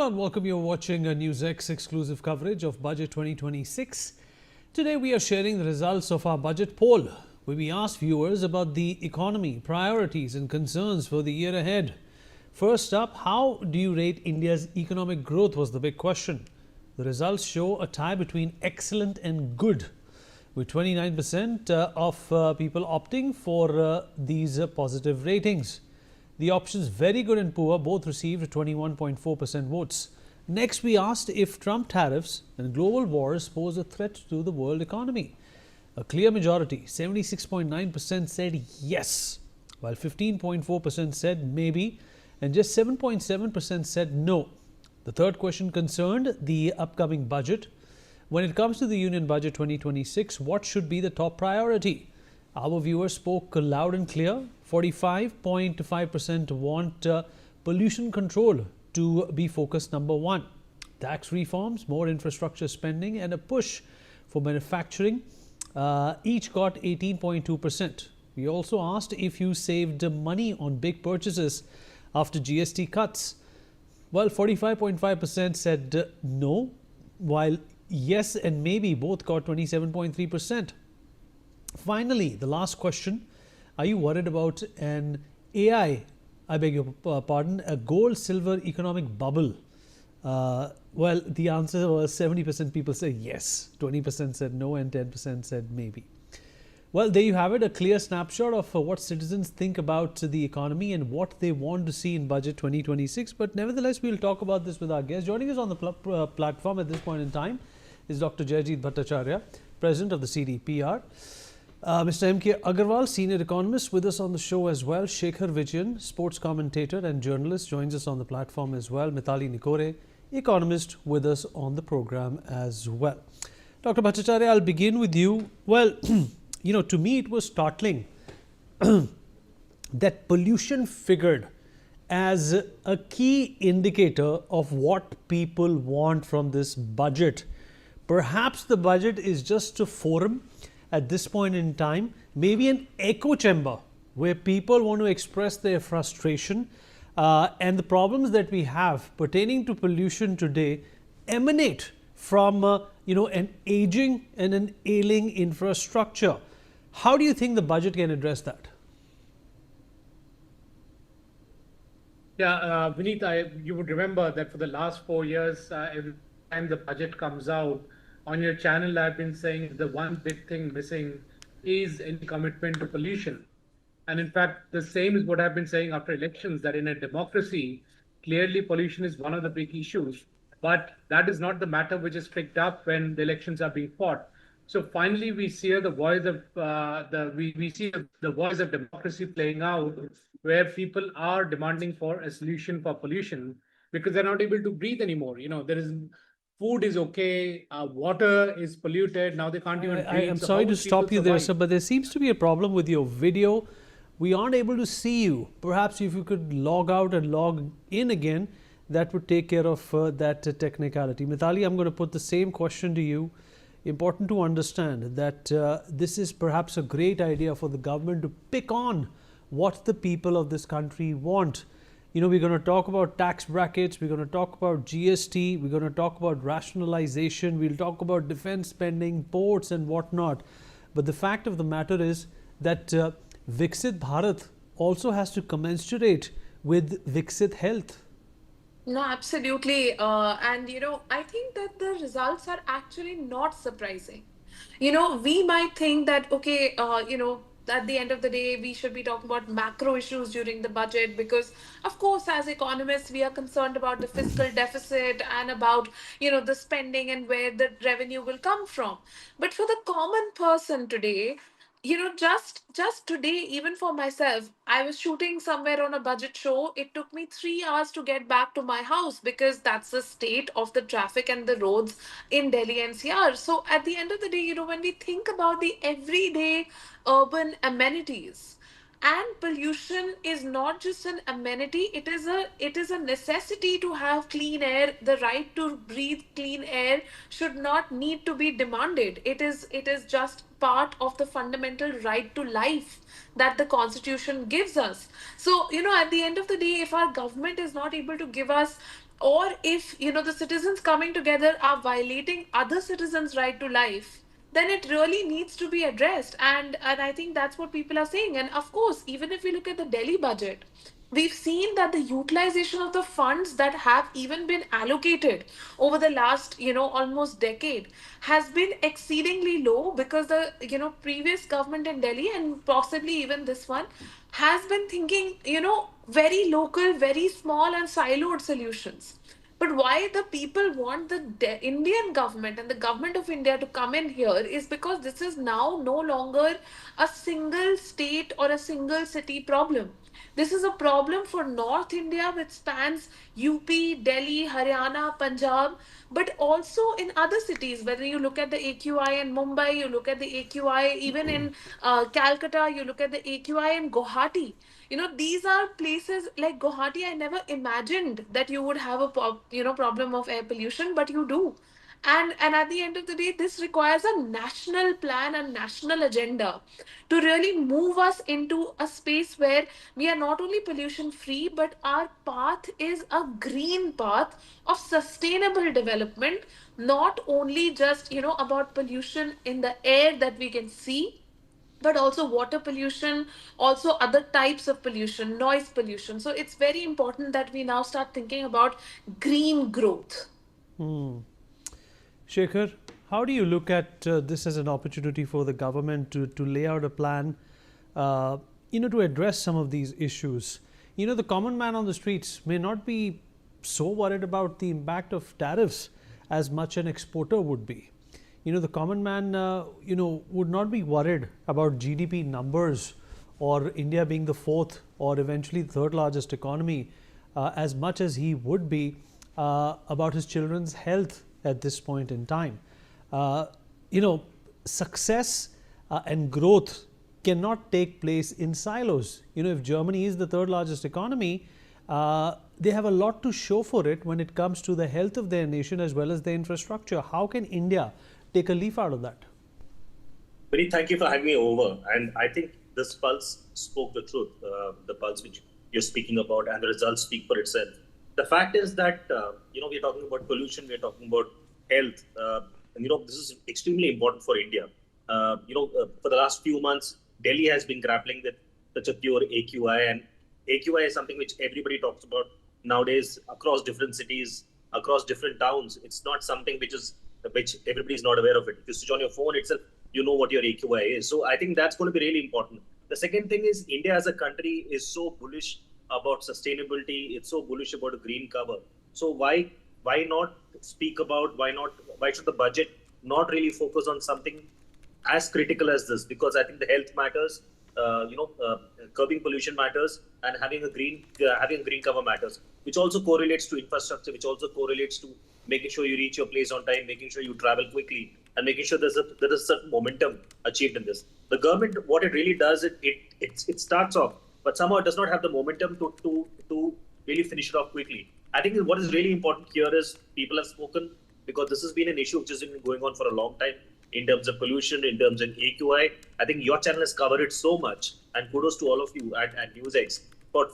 Hello and welcome. You're watching a NewsX exclusive coverage of Budget 2026. Today we are sharing the results of our budget poll, where we asked viewers about the economy, priorities and concerns for the year ahead. First up, how do you rate India's economic growth was the big question. The results show a tie between excellent and good, with 29% of people opting for these positive ratings. The options very good and poor both received 21.4% votes. Next, we asked if Trump tariffs and global wars pose a threat to the world economy. A clear majority, 76.9%, said yes, while 15.4% said maybe, and just 7.7% said no. The third question concerned the upcoming budget. When it comes to the Union Budget 2026, what should be the top priority? Our viewers spoke loud and clear. 45.5% want pollution control to be focus number one. Tax reforms, more infrastructure spending and a push for manufacturing each got 18.2%. We also asked if you saved money on big purchases after GST cuts. Well, 45.5% said no, while yes and maybe both got 27.3%. Finally, the last question. Are you worried about an I beg your pardon, a gold-silver economic bubble? Well, the answer was 70% people said yes, 20% said no, and 10% said maybe. Well, there you have it, a clear snapshot of what citizens think about the economy and what they want to see in Budget 2026. But nevertheless, we'll talk about this with our guest. Joining us on the platform at this point in time is Dr. Jayajit Bhattacharya, President of the CDPR. Mr. M.K. Agarwal, Senior Economist, with us on the show as well. Shekhar Vijayan, Sports Commentator and Journalist, joins us on the platform as well. Mithali Nikore, Economist, with us on the program as well. Dr. Bhattacharya, I'll begin with you. Well, to me it was startling that pollution figured as a key indicator of what people want from this budget. Perhaps the budget is just a forum at this point in time, maybe an echo chamber where people want to express their frustration and the problems that we have pertaining to pollution today emanate from an aging and an ailing infrastructure. How do you think the budget can address that? Yeah, Vineet, you would remember that for the last 4 years, every time the budget comes out, on your channel, I've been saying the one big thing missing is any commitment to pollution. And in fact, the same is what I've been saying after elections, that in a democracy, clearly pollution is one of the big issues. But that is not the matter which is picked up when the elections are being fought. So finally, we see the voice of the voice of democracy playing out, where people are demanding for a solution for pollution because they're not able to breathe anymore. There is food is okay, water is polluted, now they can't even breathe. I'm sorry to stop you there, sir, but there seems to be a problem with your video. We aren't able to see you. Perhaps if you could log out and log in again, that would take care of that technicality. Mithali, I'm going to put the same question to you. Important to understand that this is perhaps a great idea for the government to pick on what the people of this country want. We're going to talk about tax brackets, we're going to talk about GST, we're going to talk about rationalization, we'll talk about defense spending, ports and whatnot. But the fact of the matter is that Viksit Bharat also has to commensurate with Viksit Health. No, absolutely. I think that the results are actually not surprising. We might think that, okay, at the end of the day, we should be talking about macro issues during the budget because, of course, as economists, we are concerned about the fiscal deficit and about, the spending and where the revenue will come from. But for the common person today, just today, even for myself, I was shooting somewhere on a budget show. It took me 3 hours to get back to my house because that's the state of the traffic and the roads in Delhi NCR. So at the end of the day, when we think about the everyday urban amenities, and pollution is not just an amenity, it is a necessity to have clean air. The right to breathe clean air should not need to be demanded. It is just part of the fundamental right to life that the constitution gives us. So at the end of the day, if our government is not able to give us or if the citizens coming together are violating other citizens' right to life, then it really needs to be addressed. And I think that's what people are saying. And of course, even if we look at the Delhi budget, we've seen that the utilization of the funds that have even been allocated over the last almost decade has been exceedingly low, because the previous government in Delhi, and possibly even this one, has been thinking very local, very small and siloed solutions. But why the people want the Indian government and the government of India to come in here is because this is now no longer a single state or a single city problem. This is a problem for North India, which spans UP, Delhi, Haryana, Punjab, but also in other cities. Whether you look at the AQI in Mumbai, you look at the AQI even in Calcutta, you look at the AQI in Guwahati. These are places like Guwahati. I never imagined that you would have a problem of air pollution, but you do. And at the end of the day, this requires a national plan and national agenda to really move us into a space where we are not only pollution free, but our path is a green path of sustainable development, not only just about pollution in the air that we can see, but also water pollution, also other types of pollution, noise pollution. So it's very important that we now start thinking about green growth. Shekhar, how do you look at this as an opportunity for the government to lay out a plan, to address some of these issues? The common man on the streets may not be so worried about the impact of tariffs as much an exporter would be. The common man, would not be worried about GDP numbers or India being the fourth or eventually the third largest economy as much as he would be about his children's health at this point in time. Success and growth cannot take place in silos. If Germany is the third largest economy, they have a lot to show for it when it comes to the health of their nation as well as their infrastructure. How can India take a leaf out of that? Vinny, thank you for having me over. And I think this pulse spoke the truth, the pulse which you're speaking about, and the results speak for itself. The fact is that, we're talking about pollution, we're talking about health, and, this is extremely important for India. For the last few months, Delhi has been grappling with such a pure AQI, and AQI is something which everybody talks about nowadays across different cities, across different towns. It's not something which everybody is not aware of it. If you switch on your phone itself, you know what your AQI is. So I think that's going to be really important. The second thing is India as a country is so bullish about sustainability. It's so bullish about a green cover. So why not speak about, why should the budget not really focus on something as critical as this? Because I think the health matters, curbing pollution matters, and having a green cover matters, which also correlates to infrastructure, which also correlates to making sure you reach your place on time, making sure you travel quickly, and making sure there is a certain momentum achieved in this. The government, what it really does, it starts off, but somehow it does not have the momentum to really finish it off quickly. I think what is really important here is people have spoken, because this has been an issue which has been going on for a long time in terms of pollution, in terms of AQI. I think your channel has covered it so much, and kudos to all of you at NewsX for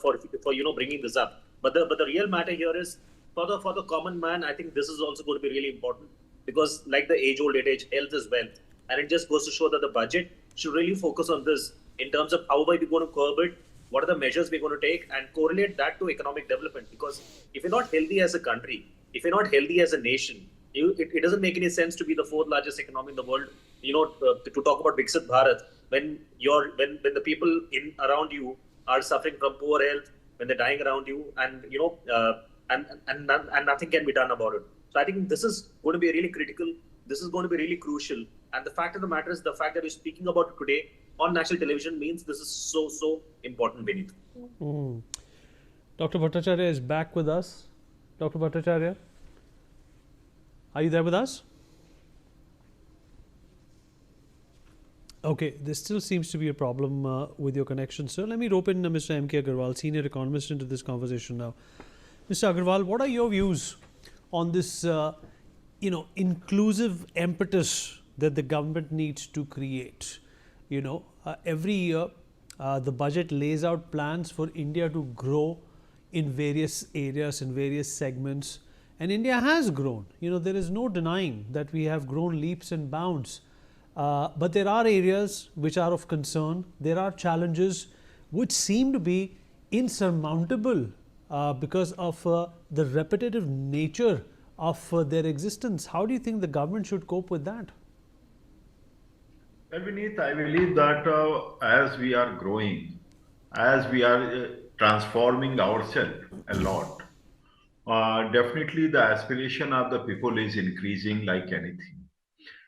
bringing this up. But the real matter here is for the common man. I think this is also going to be really important, because like the age-old adage, health is wealth, and it just goes to show that the budget should really focus on this in terms of how are we going to curb it, what are the measures we're going to take, and correlate that to economic development. Because if you're not healthy as a country, if you're not healthy as a nation, it doesn't make any sense to be the fourth largest economy in the world. To talk about Viksit Bharat when the people around you are suffering from poor health, when they're dying around you, and nothing can be done about it. So I think this is going to be really critical. This is going to be really crucial. And the fact of the matter is, the fact that we're speaking about it today on national television means this is so important, Vineet. Dr. Bhattacharya is back with us. Dr. Bhattacharya, are you there with us? Okay, there still seems to be a problem with your connection, sir. Let me rope in Mr. M.K. Agarwal, senior economist, into this conversation now. Mr. Agarwal, what are your views on this, inclusive impetus that the government needs to create? Every year, the budget lays out plans for India to grow, in various areas, in various segments. And India has grown. There is no denying that we have grown leaps and bounds. But there are areas which are of concern. There are challenges which seem to be insurmountable because of the repetitive nature of their existence. How do you think the government should cope with that? Well, Vineet, I believe that as we are growing, as we are transforming ourselves a lot, definitely the aspiration of the people is increasing like anything,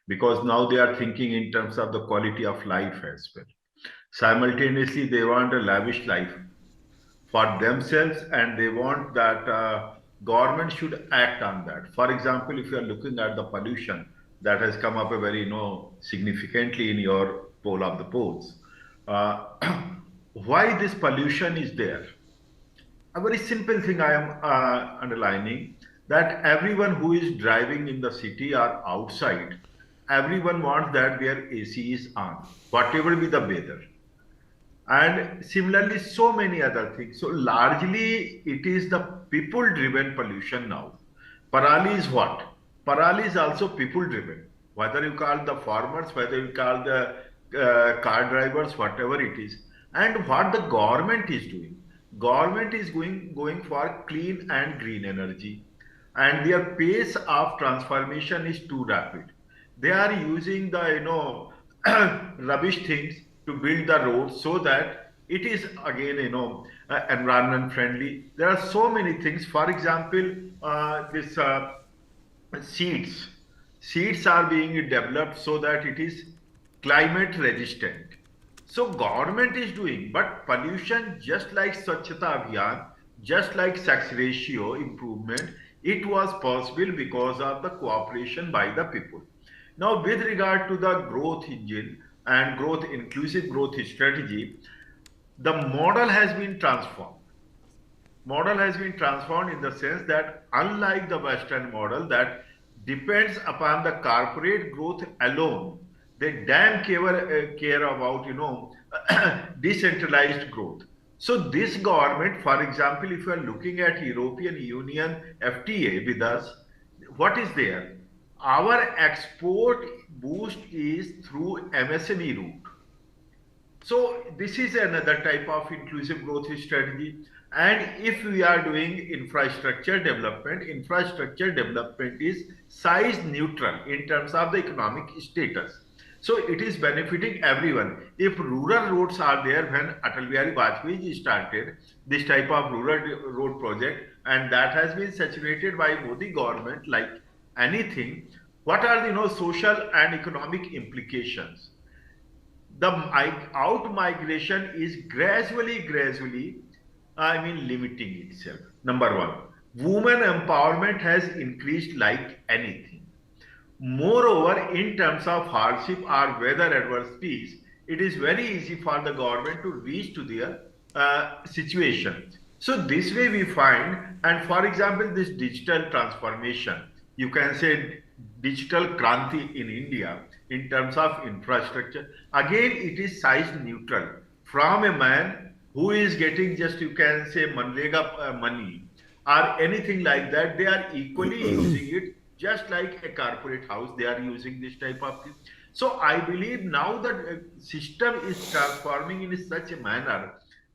because now they are thinking in terms of the quality of life as well. Simultaneously, they want a lavish life for themselves, and they want that government should act on that. For example, if you are looking at the pollution that has come up a very significantly in your poll of the polls, uh, why this pollution is there? A very simple thing I am underlining, that everyone who is driving in the city or outside, everyone wants that their AC is on, whatever be the weather. And similarly, so many other things. So largely, it is the people-driven pollution now. Parali is what? Parali is also people-driven. Whether you call the farmers, whether you call the car drivers, whatever it is. And what the government is doing, government is going for clean and green energy, and their pace of transformation is too rapid. They are using the rubbish things to build the roads so that it is again environment friendly. There are so many things. For example, this seeds seeds are being developed so that it is climate resistant. So government is doing, but pollution, just like Swachhata Abhiyan, just like sex ratio improvement, it was possible because of the cooperation by the people. Now, with regard to the growth engine and growth inclusive growth strategy, the model has been transformed. Model has been transformed in the sense that unlike the Western model that depends upon the corporate growth alone, they damn care about decentralized growth. So this government, for example, if you are looking at European Union FTA with us, what is there? Our export boost is through MSME route. So this is another type of inclusive growth strategy. And if we are doing infrastructure development is size neutral in terms of the economic status. So it is benefiting everyone. If rural roads are there, when Atal Bihari Vajpayee started this type of rural road project, and that has been saturated by Modi government like anything, what are the social and economic implications? The out migration is gradually, limiting itself. Number one, women empowerment has increased like anything. Moreover, in terms of hardship or weather adversities, it is very easy for the government to reach to their situation. So this way we find, and for example, this digital transformation, you can say digital kranti in India in terms of infrastructure, again it is size neutral. From a man who is getting just, you can say, Manrega money or anything like that, they are equally using it, just like a corporate house, they are using this type of thing. So I believe now that system is transforming in such a manner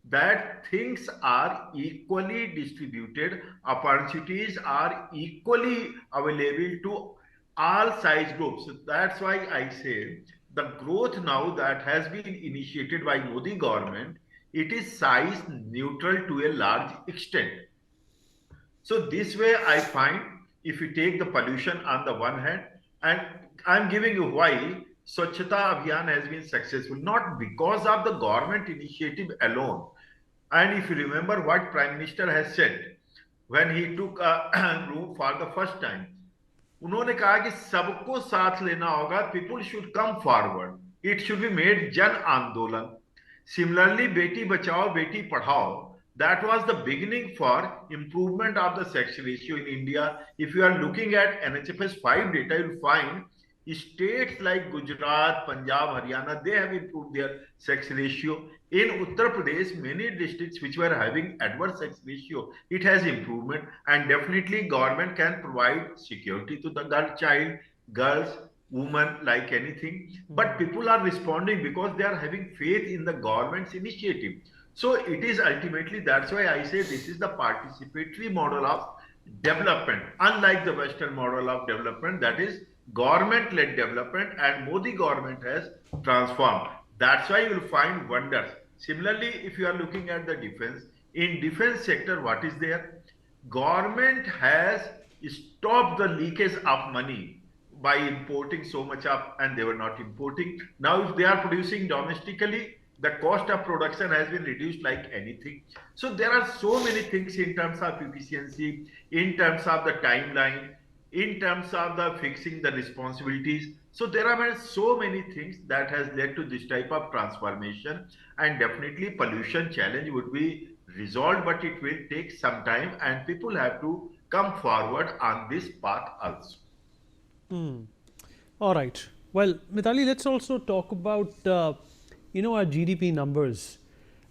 that things are equally distributed, opportunities are equally available to all size groups. So that's why I say the growth now that has been initiated by Modi government, it is size neutral to a large extent. So this way I find, if you take the pollution on the one hand, and I'm giving you why Swachhata Abhiyan has been successful, not because of the government initiative alone. And if you remember what Prime Minister has said when he took a room for the first time, उन्होंने कहा कि सबको साथ लेना होगा, people should come forward, it should be made जन आंदोलन. Similarly, Beti Bachao Beti Padhao, that was the beginning for improvement of the sex ratio in India. If you are looking at NHFS 5 data, you'll find States like Gujarat, Punjab, Haryana, they have improved their sex ratio. In Uttar Pradesh, many districts which were having adverse sex ratio, it has improvement, and definitely government can provide security to the girls, women, like anything. But people are responding because they are having faith in the government's initiative. So it is ultimately, that's why I say this is the participatory model of development, unlike the Western model of development, that is government-led development, and Modi government has transformed. That's why you will find wonders. Similarly, if you are looking at the defense, in defense sector, what is there? Government has stopped the leakage of money by importing so much of, and they were not importing. Now, if they are producing domestically, the cost of production has been reduced like anything. So there are so many things in terms of efficiency, in terms of the timeline, in terms of the fixing the responsibilities. So there are so many things that has led to this type of transformation, and definitely pollution challenge would be resolved, but it will take some time, and people have to come forward on this path also. All right. Well, Mitali, let's also talk about our GDP numbers.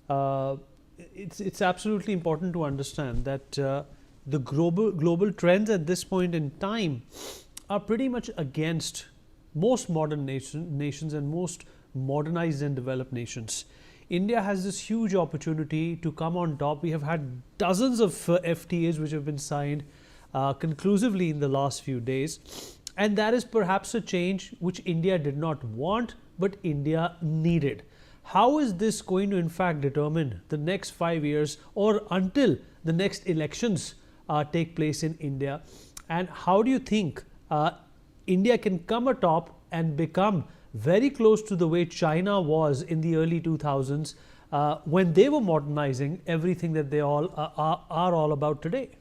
Uh, it's absolutely important to understand that the global trends at this point in time are pretty much against most modern nations and most modernized and developed nations. India has this huge opportunity to come on top. We have had dozens of FTAs which have been signed conclusively in the last few days. And that is perhaps a change which India did not want, but India needed. How is this going to, in fact, determine the next 5 years or until the next elections take place in India? And how do you think India can come atop and become very close to the way China was in the early 2000s when they were modernizing everything that they all are all about today?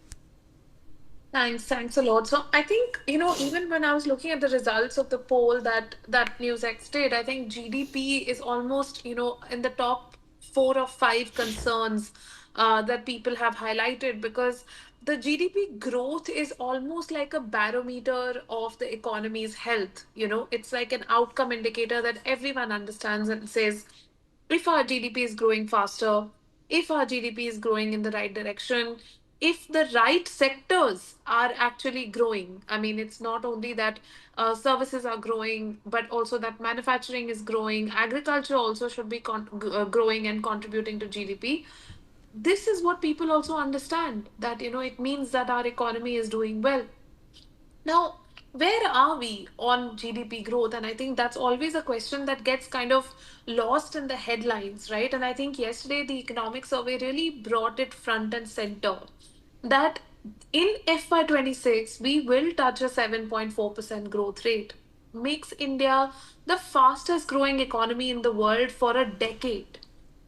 Thanks a lot. So I think, even when I was looking at the results of the poll that NewsX did, I think GDP is almost, in the top 4 or 5 concerns that people have highlighted, because the GDP growth is almost like a barometer of the economy's health. It's like an outcome indicator that everyone understands and says, if our GDP is growing faster, if our GDP is growing in the right direction, if the right sectors are actually growing. I mean, it's not only that services are growing, but also that manufacturing is growing. Agriculture also should be growing and contributing to GDP. This is what people also understand, that, it means that our economy is doing well. Now, where are we on GDP growth? And I think that's always a question that gets kind of lost in the headlines, right? And I think yesterday the economic survey really brought it front and center that in FY26, we will touch a 7.4% growth rate. Makes India the fastest growing economy in the world for a decade.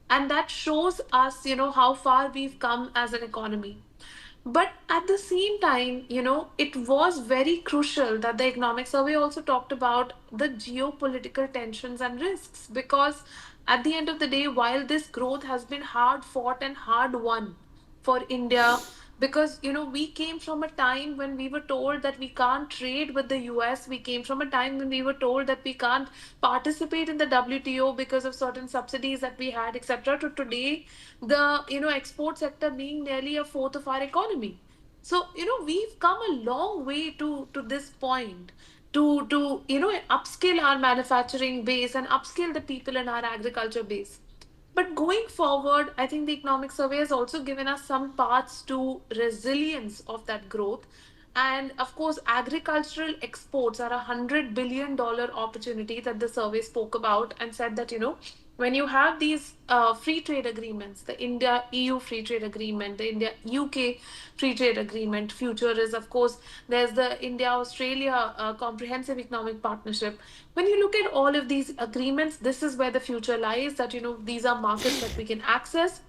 And that shows us, how far we've come as an economy. But at the same time, it was very crucial that the economic survey also talked about the geopolitical tensions and risks, because at the end of the day, while this growth has been hard fought and hard won for India, because we came from a time when we were told that we can't trade with the US. We came from a time when we were told that we can't participate in the WTO because of certain subsidies that we had, etc. To today, the export sector being nearly a fourth of our economy. So we've come a long way to this point, to upskill our manufacturing base and upskill the people in our agriculture base. But going forward, I think the economic survey has also given us some paths to resilience of that growth. And of course, agricultural exports are $100 billion opportunity that the survey spoke about, and said that, when you have these free trade agreements, the India EU free trade agreement, the India UK free trade agreement, future is, of course, there's the India Australia comprehensive economic partnership. When you look at all of these agreements, this is where the future lies, that, these are markets that we can access.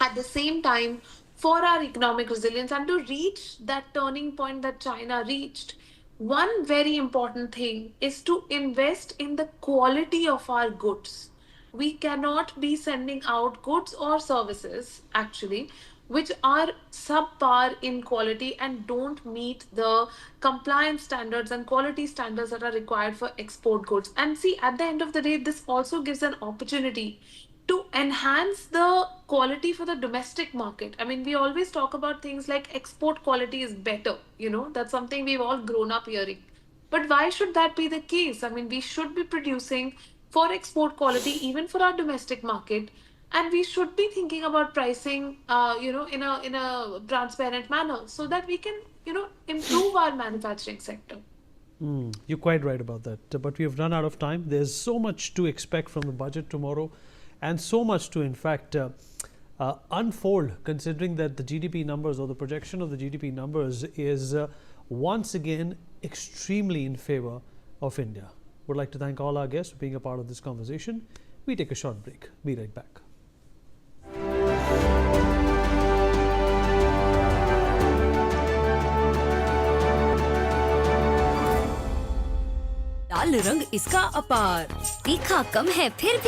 At the same time, for our economic resilience and to reach that turning point that China reached, one very important thing is to invest in the quality of our goods. We cannot be sending out goods or services, actually, which are subpar in quality and don't meet the compliance standards and quality standards that are required for export goods. And see, at the end of the day, this also gives an opportunity to enhance the quality for the domestic market. I mean, we always talk about things like export quality is better, that's something we've all grown up hearing. But why should that be the case? I mean, we should be producing for export quality even for our domestic market, and we should be thinking about pricing, in a transparent manner so that we can, improve our manufacturing sector. You're quite right about that. But we have run out of time. There's so much to expect from the budget tomorrow, and so much to, in fact, unfold, considering that the GDP numbers, or the projection of the GDP numbers, is once again extremely in favor of India. Would like to thank all our guests for being a part of this conversation. We take a short break. Be right back. लाल रंग इसका अपार, तीखा कम है फिर भी